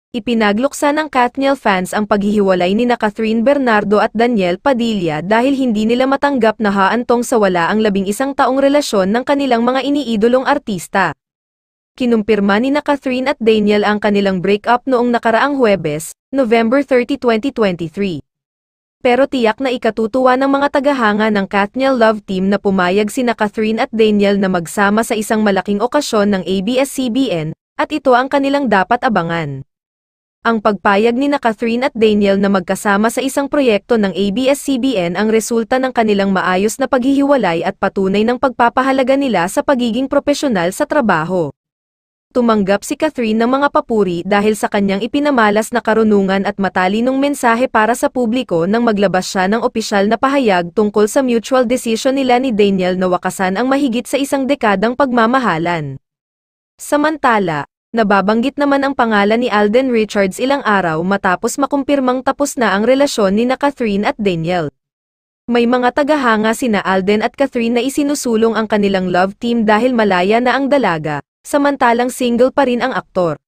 Ipinagluksa ng Katniel fans ang paghihiwalay ni Catherine Bernardo at Daniel Padilla dahil hindi nila matanggap na haantong sa wala ang 11 taong relasyon ng kanilang mga iniidolong artista. Kinumpirma ni Catherine at Daniel ang kanilang breakup noong nakaraang Huwebes, November 30, 2023. Pero tiyak na ikatutuwa ng mga tagahanga ng Katniel Love Team na pumayag sina Catherine at Daniel na magsama sa isang malaking okasyon ng ABS-CBN, at ito ang kanilang dapat abangan. Ang pagpayag ni Catherine at Daniel na magkasama sa isang proyekto ng ABS-CBN ang resulta ng kanilang maayos na paghihiwalay at patunay ng pagpapahalaga nila sa pagiging propesyonal sa trabaho. Tumanggap si Catherine ng mga papuri dahil sa kanyang ipinamalas na karunungan at matalinong mensahe para sa publiko nang maglabas siya ng opisyal na pahayag tungkol sa mutual decision nila ni Daniel na wakasan ang mahigit sa isang dekadang pagmamahalan. Samantala, nababanggit naman ang pangalan ni Alden Richards ilang araw matapos makumpirmang tapos na ang relasyon ni Catherine at Daniel. May mga tagahanga sina Alden at Catherine na isinusulong ang kanilang love team dahil malaya na ang dalaga, samantalang single pa rin ang aktor.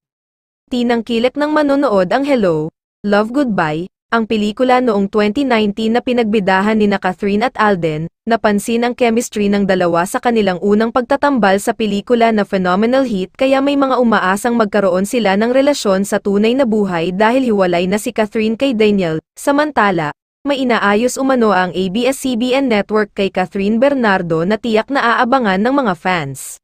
Tinangkilik ng manonood ang Hello, Love Goodbye, ang pelikula noong 2019 na pinagbidahan ni Catherine at Alden. Napansin ang chemistry ng dalawa sa kanilang unang pagtatambal sa pelikula na phenomenal hit kaya may mga umaasang magkaroon sila ng relasyon sa tunay na buhay dahil hiwalay na si Catherine kay Daniel. Samantala, may inaayos umano ang ABS-CBN network kay Catherine Bernardo na tiyak na aabangan ng mga fans.